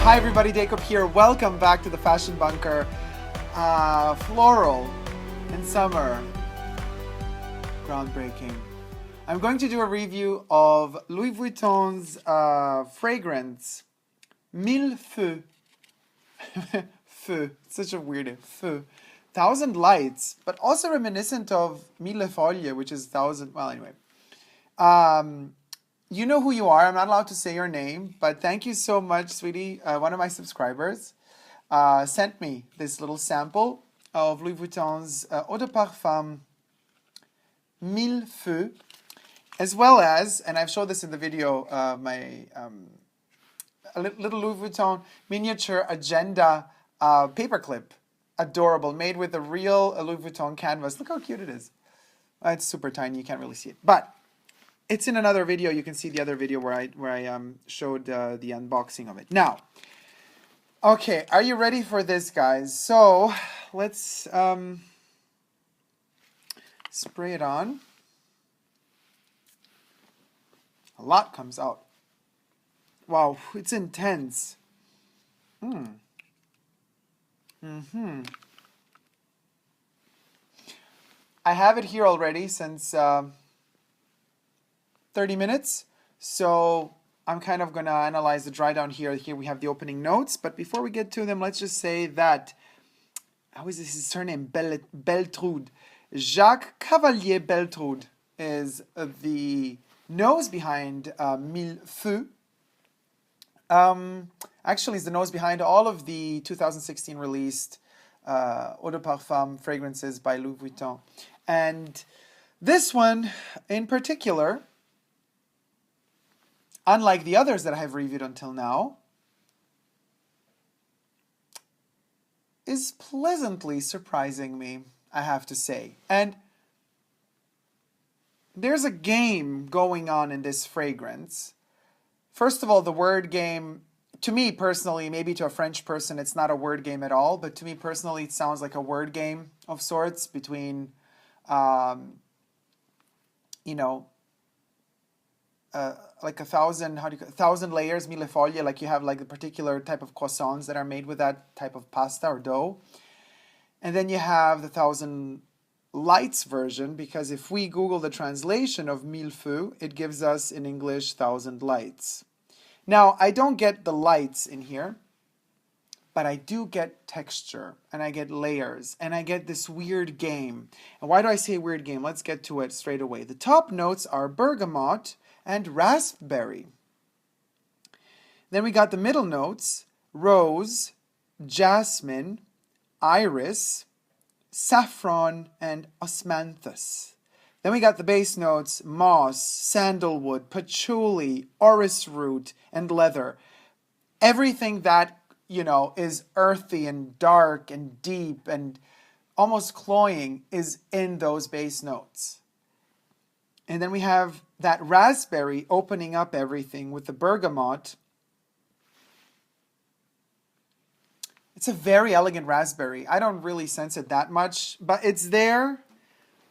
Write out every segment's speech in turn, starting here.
Hi everybody, Dacob here. Welcome back to the Fashion Bunker. Floral in summer. Groundbreaking. I'm going to do a review of Louis Vuitton's fragrance, Mille Feux. Feux, such a weird feux. 1,000 lights, but also reminiscent of mille foglie, which is 1,000, well anyway. You know who you are. I'm not allowed to say your name, but thank you so much, sweetie. One of my subscribers sent me this little sample of Louis Vuitton's eau de parfum Mille Feux, as well as, and I've showed this in the video, my little Louis Vuitton miniature agenda paperclip. Adorable, made with a real Louis Vuitton canvas. Look how cute it is. It's super tiny, you can't really see it. But it's in another video. You can see the other video where I showed the unboxing of it. Now, okay, are you ready for this, guys? So let's spray it on. A lot comes out. Wow, it's intense. I have it here already since 30 minutes, so I'm kind of going to analyze the dry down here. Here we have the opening notes, but before we get to them, let's just say that, how is this his surname? Beltrude. Jacques Cavalier Beltrude is the nose behind Mille Feux. Actually, it's the nose behind all of the 2016 released eau de parfum fragrances by Louis Vuitton. And this one in particular, unlike the others that I have reviewed until now, is pleasantly surprising me, I have to say. And there's a game going on in this fragrance. First of all, the word game, to me personally, maybe to a French person it's not a word game at all, but to me personally it sounds like a word game of sorts between, you know, like 1,000, 1,000 layers, mille foglie, like you have like the particular type of croissants that are made with that type of pasta or dough. And then you have the 1,000 lights version, because if we Google the translation of mille feux, it gives us in English 1,000 lights. Now, I don't get the lights in here, but I do get texture, and I get layers, and I get this weird game. And why do I say weird game? Let's get to it straight away. The top notes are bergamot and raspberry. Then we got the middle notes, rose, jasmine, iris, saffron, and osmanthus. Then we got the base notes, moss, sandalwood, patchouli, orris root, and leather. Everything that, you know, is earthy and dark and deep and almost cloying is in those base notes. And then we have that raspberry opening up everything with the bergamot. It's a very elegant raspberry. I don't really sense it that much, but it's there.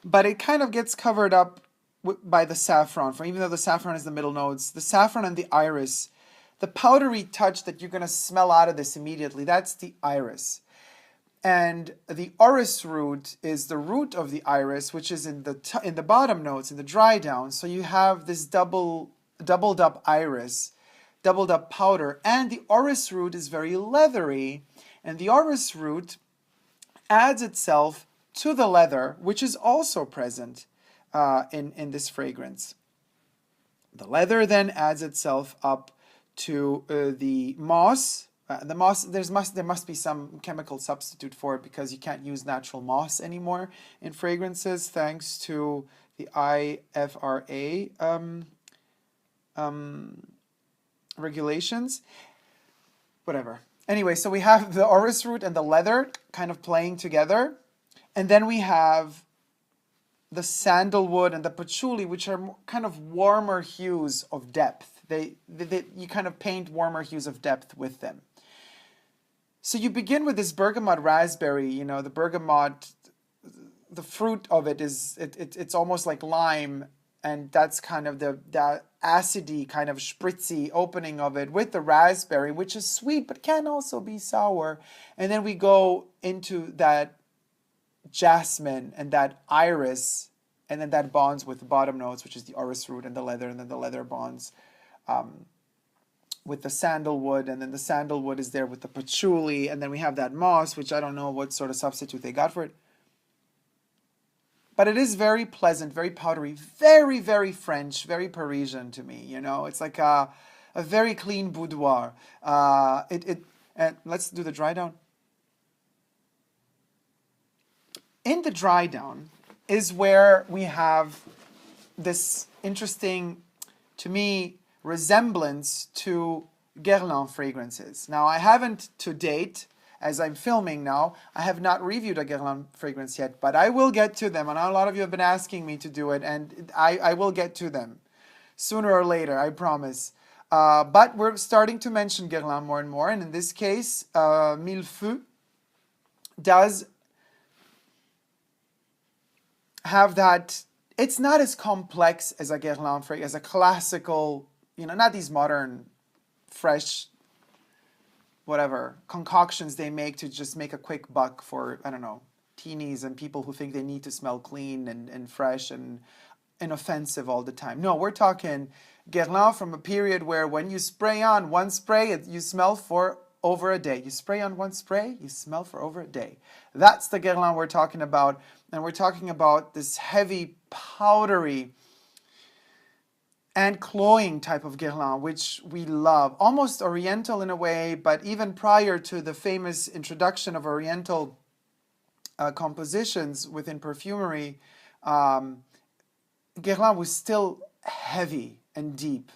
But it kind of gets covered up by the saffron. For even though the saffron is the middle notes, the saffron and the iris, the powdery touch that you're going to smell out of this immediately, that's the iris. And the orris root is the root of the iris, which is in the bottom notes, in the dry down. So you have this doubled up iris, doubled up powder, and the orris root is very leathery. And the orris root adds itself to the leather, which is also present in this fragrance. The leather then adds itself up to the moss. The moss, there must be some chemical substitute for it, because you can't use natural moss anymore in fragrances thanks to the IFRA regulations. Whatever. Anyway, so we have the orris root and the leather kind of playing together. And then we have the sandalwood and the patchouli, which are kind of warmer hues of depth. You kind of paint warmer hues of depth with them. So you begin with this bergamot raspberry. You know, the bergamot, the fruit of it is, it's almost like lime, and that's kind of the acidy, kind of spritzy opening of it with the raspberry, which is sweet but can also be sour. And then we go into that jasmine and that iris, and then that bonds with the bottom notes, which is the orris root and the leather, and then the leather bonds with the sandalwood, and then the sandalwood is there with the patchouli, and then we have that moss, which I don't know what sort of substitute they got for it. But it is very pleasant, very powdery, very, very French, very Parisian to me, you know. It's like a very clean boudoir. And let's do the dry down. In the dry down is where we have this interesting, to me, resemblance to Guerlain fragrances. Now, I haven't to date, as I'm filming now, I have not reviewed a Guerlain fragrance yet, but I will get to them. And a lot of you have been asking me to do it, and I will get to them sooner or later, I promise. But we're starting to mention Guerlain more and more, and in this case, Mille Feux does have that. It's not as complex as a Guerlain fragrance, as a classical, you know, not these modern, fresh, whatever, concoctions they make to just make a quick buck for, I don't know, teenies and people who think they need to smell clean and fresh and inoffensive all the time. No, we're talking Guerlain from a period where when you spray on one spray, you smell for over a day. You spray on one spray, you smell for over a day. That's the Guerlain we're talking about. And we're talking about this heavy, powdery, and cloying type of Guerlain, which we love. Almost oriental in a way, but even prior to the famous introduction of oriental compositions within perfumery, Guerlain was still heavy and deep,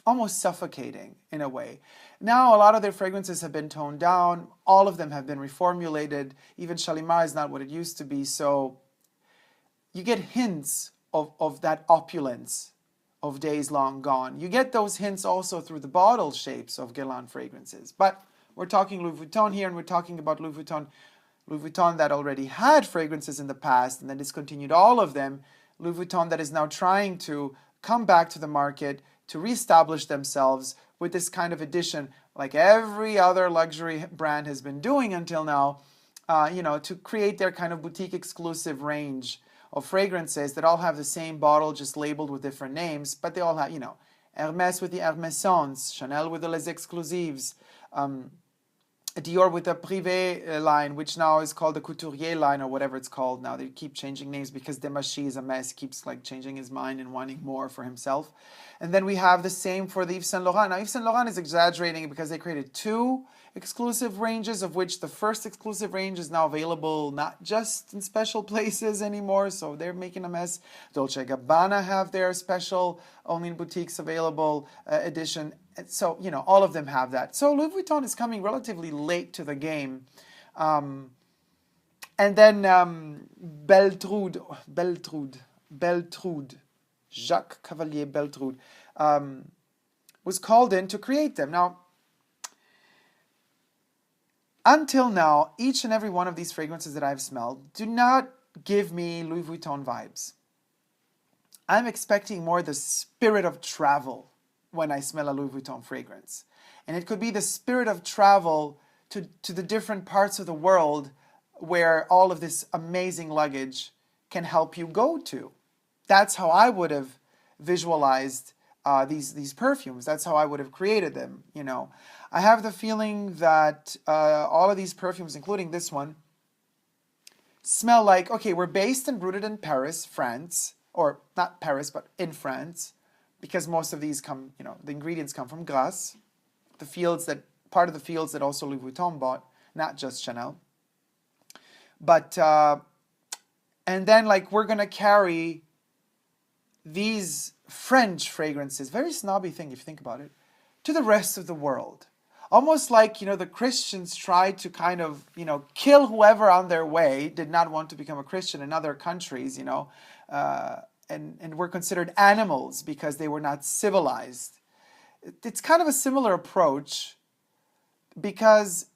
almost suffocating in a way. Now a lot of their fragrances have been toned down. All of them have been reformulated. Even Shalimar is not what it used to be. So you get hints of that opulence of days long gone. You get those hints also through the bottle shapes of Guerlain fragrances. But we're talking Louis Vuitton here, and we're talking about Louis Vuitton that already had fragrances in the past and then discontinued all of them. Louis Vuitton that is now trying to come back to the market to reestablish themselves with this kind of edition, like every other luxury brand has been doing until now, you know, to create their kind of boutique exclusive range of fragrances that all have the same bottle, just labeled with different names, but they all have, you know, Hermès with the Hermessence, Chanel with the Les Exclusives, Dior with the Privé line, which now is called the Couturier line or whatever it's called now. They keep changing names because Demachy is a mess, keeps like changing his mind and wanting more for himself. And then we have the same for the Yves Saint Laurent. Now Yves Saint Laurent is exaggerating because they created two exclusive ranges, of which the first exclusive range is now available not just in special places anymore, so they're making a mess. Dolce & Gabbana have their special only in boutiques available edition. So, you know, all of them have that. So Louis Vuitton is coming relatively late to the game. And then Beltrude, Jacques Cavalier Beltrude, was called in to create them. Now, until now, each and every one of these fragrances that I've smelled do not give me Louis Vuitton vibes. I'm expecting more the spirit of travel when I smell a Louis Vuitton fragrance. And it could be the spirit of travel to the different parts of the world where all of this amazing luggage can help you go to. That's how I would have visualized these perfumes. That's how I would have created them, you know. I have the feeling that all of these perfumes, including this one, smell like, okay, we're based and rooted in Paris, France, or not Paris, but in France, because most of these come, you know, the ingredients come from Grasse, the fields that, part of the fields that also Louis Vuitton bought, not just Chanel. But, and then like we're going to carry these French fragrances, very snobby thing if you think about it, to the rest of the world. Almost like, you know, the Christians tried to kind of, you know, kill whoever on their way did not want to become a Christian in other countries, you know, and were considered animals because they were not civilized. It's kind of a similar approach because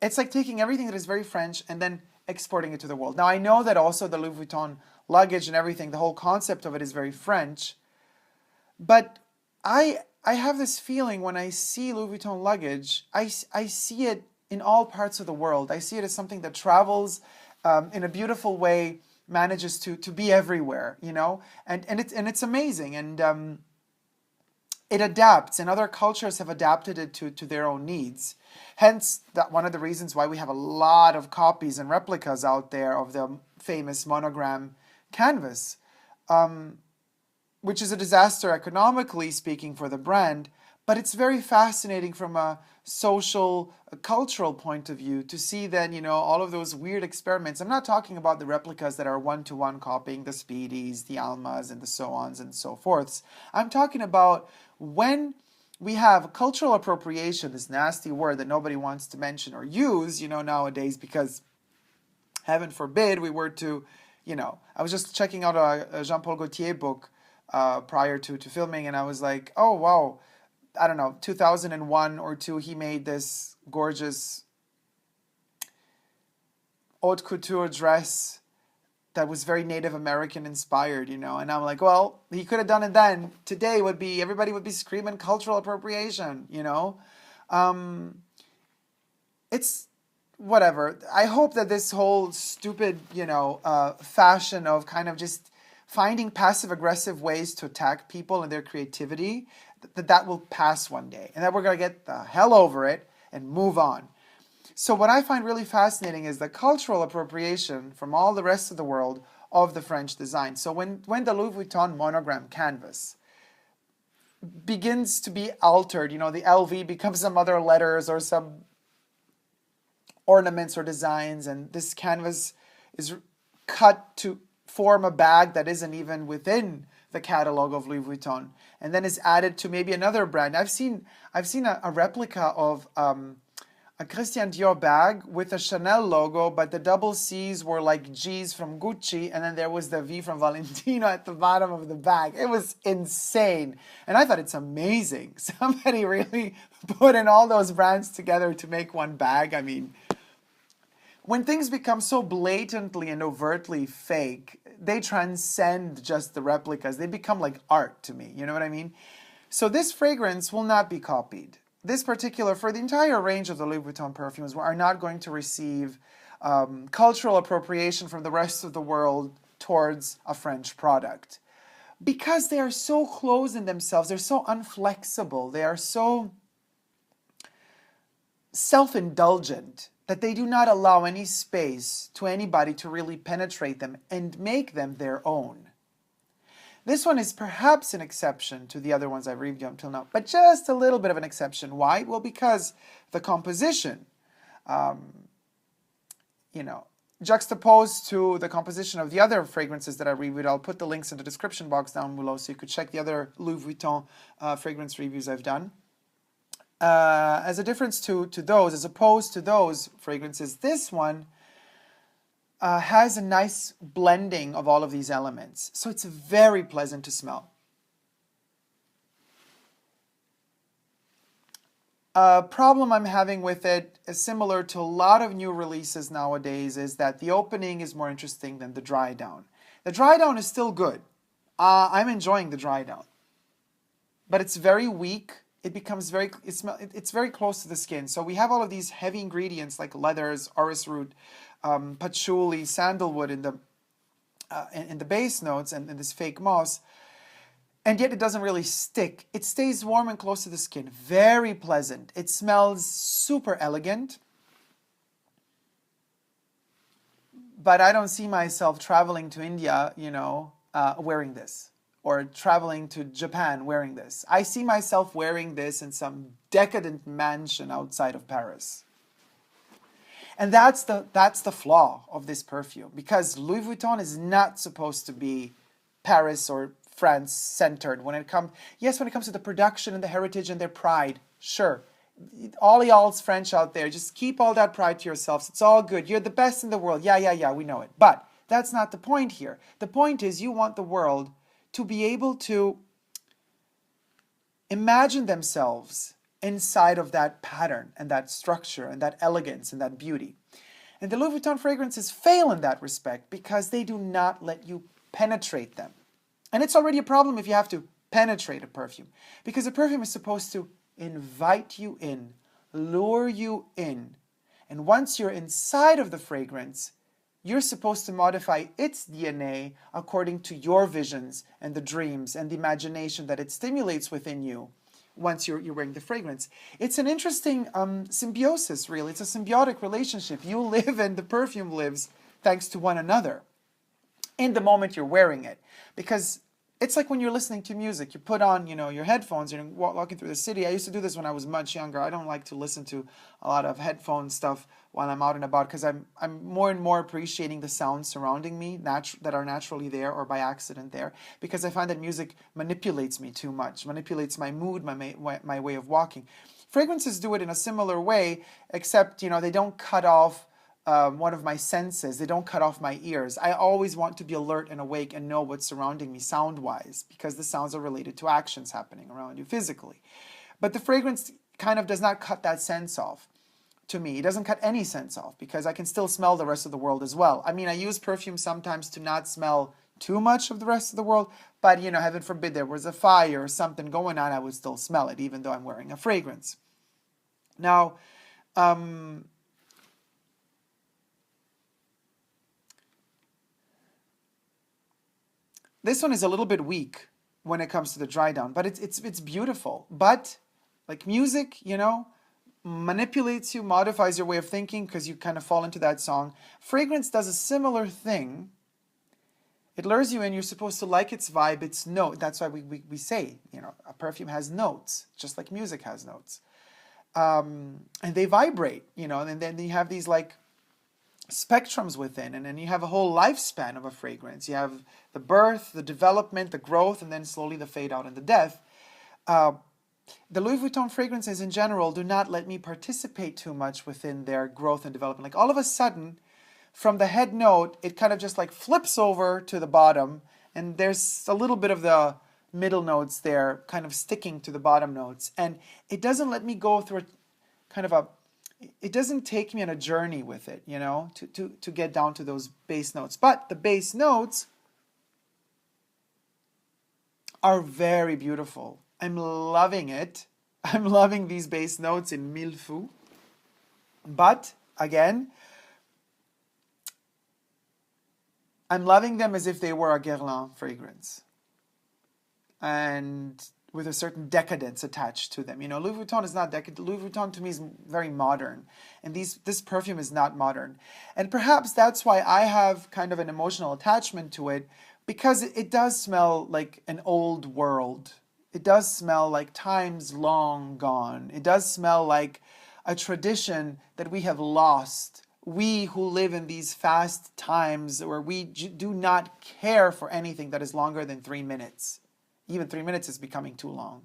it's like taking everything that is very French and then exporting it to the world. Now, I know that also the Louis Vuitton luggage and everything, the whole concept of it is very French, but I have this feeling when I see Louis Vuitton luggage, I see it in all parts of the world. I see it as something that travels in a beautiful way, manages to be everywhere, you know, and it's amazing, and it adapts, and other cultures have adapted it to their own needs. Hence, that one of the reasons why we have a lot of copies and replicas out there of the famous monogram canvas, which is a disaster economically speaking for the brand, but it's very fascinating from a social, cultural point of view to see then, you know, all of those weird experiments. I'm not talking about the replicas that are one-to-one copying the Speedies, the Almas, and the so-ons and so forths. I'm talking about when we have cultural appropriation, this nasty word that nobody wants to mention or use, you know, nowadays, because heaven forbid we were to, you know, I was just checking out a Jean-Paul Gaultier book prior to filming, and I was like, oh, wow, I don't know, 2001 or 2, he made this gorgeous haute couture dress that was very Native American inspired, you know, and I'm like, well, he could have done it then. Today would be, everybody would be screaming cultural appropriation, you know. It's whatever. I hope that this whole stupid, you know, fashion of kind of just finding passive-aggressive ways to attack people and their creativity, that will pass one day, and that we're going to get the hell over it and move on. So what I find really fascinating is the cultural appropriation from all the rest of the world of the French design. So when the Louis Vuitton monogram canvas begins to be altered, you know, the LV becomes some other letters or some ornaments or designs, and this canvas is cut to form a bag that isn't even within the catalog of Louis Vuitton, and then is added to maybe another brand. I've seen a replica of a Christian Dior bag with a Chanel logo, but the double C's were like G's from Gucci, and then there was the V from Valentino at the bottom of the bag. It was insane, and I thought it's amazing. Somebody really put in all those brands together to make one bag. I mean, when things become so blatantly and overtly fake, they transcend just the replicas. They become like art to me. You know what I mean? So this fragrance will not be copied. This particular, for the entire range of the Louis Vuitton perfumes, are not going to receive cultural appropriation from the rest of the world towards a French product. Because they are so closed in themselves, they're so unflexible, they are so self-indulgent, that they do not allow any space to anybody to really penetrate them and make them their own. This one is perhaps an exception to the other ones I've reviewed until now, but just a little bit of an exception. Why? Well, because the composition, you know, juxtaposed to the composition of the other fragrances that I reviewed. I'll put the links in the description box down below so you could check the other Louis Vuitton fragrance reviews I've done. As a difference to those, as opposed to those fragrances, this one has a nice blending of all of these elements. So it's very pleasant to smell. A problem I'm having with it, similar to a lot of new releases nowadays, is that the opening is more interesting than the dry down. The dry down is still good. I'm enjoying the dry down. But it's very weak. It becomes very, it's very close to the skin. So we have all of these heavy ingredients like leathers, orris root, patchouli, sandalwood in the base notes and this fake moss. And yet it doesn't really stick. It stays warm and close to the skin. Very pleasant. It smells super elegant. But I don't see myself traveling to India, you know, wearing this. Or traveling to Japan wearing this. I see myself wearing this in some decadent mansion outside of Paris. And that's the flaw of this perfume, because Louis Vuitton is not supposed to be Paris or France centered when it comes, yes, when it comes to the production and the heritage and their pride, sure. All y'all's French out there, just keep all that pride to yourselves. It's all good. You're the best in the world. Yeah, we know it. But that's not the point here. The point is you want the world to be able to imagine themselves inside of that pattern and that structure and that elegance and that beauty. And the Louis Vuitton fragrances fail in that respect because they do not let you penetrate them. And it's already a problem if you have to penetrate a perfume. Because a perfume is supposed to invite you in, lure you in. And once you're inside of the fragrance, you're supposed to modify its DNA according to your visions and the dreams and the imagination that it stimulates within you once you're wearing the fragrance. It's an interesting symbiosis, really. It's a symbiotic relationship. You live and the perfume lives thanks to one another in the moment you're wearing it. Because it's like when you're listening to music, you put on, your headphones, you're walking through the city. I used to do this when I was much younger. I don't like to listen to a lot of headphone stuff while I'm out and about because I'm more and more appreciating the sounds surrounding me that are naturally there or by accident there, because I find that music manipulates me too much, manipulates my mood, my way of walking. Fragrances do it in a similar way, except, they don't cut off one of my senses. They don't cut off my ears. I always want to be alert and awake and know what's surrounding me sound-wise, because the sounds are related to actions happening around you physically. But the fragrance kind of does not cut that sense off. To me, it doesn't cut any sense off, because I can still smell the rest of the world as well. I mean, I use perfume sometimes to not smell too much of the rest of the world, but, heaven forbid there was a fire or something going on, I would still smell it, even though I'm wearing a fragrance. Now, this one is a little bit weak when it comes to the dry down, but it's beautiful. But like music, manipulates you, modifies your way of thinking because you kind of fall into that song. Fragrance does a similar thing. It lures you in. You're supposed to like its vibe, its note. That's why we say, a perfume has notes, just like music has notes. And they vibrate, and then you have these like spectrums within, and then you have a whole lifespan of a fragrance. You have the birth, the development, the growth, and then slowly the fade out and the death. The Louis Vuitton fragrances in general do not let me participate too much within their growth and development. Like all of a sudden, from the head note, it kind of just like flips over to the bottom, and there's a little bit of the middle notes there kind of sticking to the bottom notes. And it doesn't let me go through it doesn't take me on a journey with it, to get down to those base notes. But the base notes are very beautiful. I'm loving it. I'm loving these base notes in mille feux. But, again, I'm loving them as if they were a Guerlain fragrance. And with a certain decadence attached to them. Louis Vuitton is not decadent. Louis Vuitton to me is very modern. And this perfume is not modern. And perhaps that's why I have kind of an emotional attachment to it, because it does smell like an old world. It does smell like times long gone. It does smell like a tradition that we have lost. We who live in these fast times where we do not care for anything that is longer than 3 minutes. Even 3 minutes is becoming too long.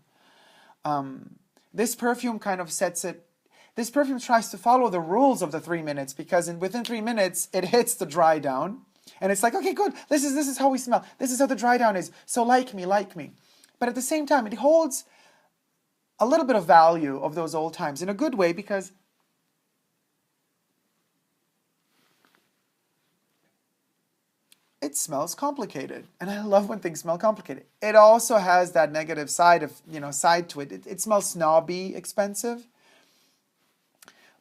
This perfume kind of sets it. This perfume tries to follow the rules of the 3 minutes, because within 3 minutes it hits the dry down, and it's like, okay, good. This is how we smell. This is how the dry down is. So like me. But at the same time, it holds a little bit of value of those old times in a good way, because it smells complicated. And I love when things smell complicated. It also has that negative side to it. It smells snobby, expensive.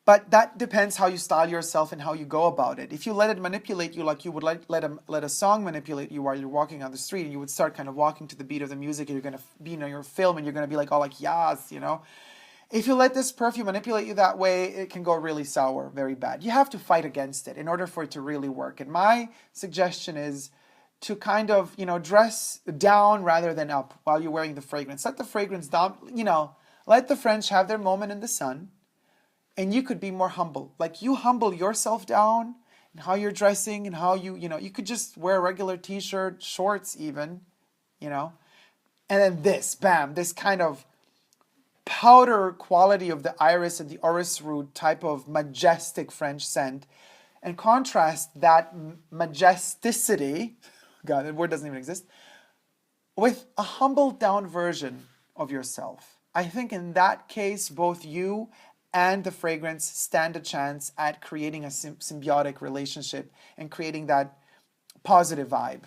But that depends how you style yourself and how you go about it. If you let it manipulate you like you would let a song manipulate you while you're walking on the street, and you would start kind of walking to the beat of the music, and you're going to be in your film, and you're going to be like all like, yes, If you let this perfume manipulate you that way, it can go really sour, very bad. You have to fight against it in order for it to really work. And my suggestion is to kind of, dress down rather than up while you're wearing the fragrance. Let the fragrance down, let the French have their moment in the sun. And you could be more humble. Like, you humble yourself down and how you're dressing and how you could just wear a regular t-shirt, shorts even, And then this kind of powder quality of the iris and the orris root type of majestic French scent, and contrast that majesticity, God, that word doesn't even exist, with a humbled down version of yourself. I think in that case, both you and the fragrance stand a chance at creating a symbiotic relationship and creating that positive vibe.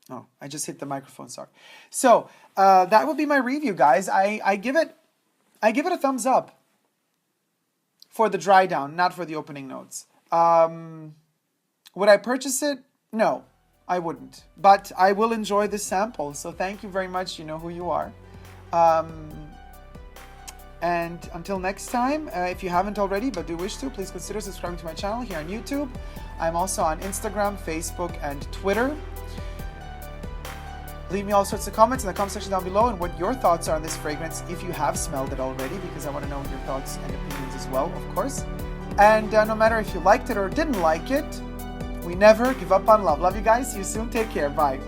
Oh, I just hit the microphone, sorry. So that would be my review, guys. I give it a thumbs up for the dry down, not for the opening notes. Would I purchase it? No, I wouldn't. But I will enjoy this sample. So thank you very much. You know who you are. And until next time, if you haven't already but do wish to, please consider subscribing to my channel here on YouTube. I'm also on Instagram, Facebook, and Twitter. Leave me all sorts of comments in the comment section down below and what your thoughts are on this fragrance if you have smelled it already, because I want to know your thoughts and opinions as well, of course. And no matter if you liked it or didn't like it, we never give up on love. Love you guys. See you soon. Take care. Bye.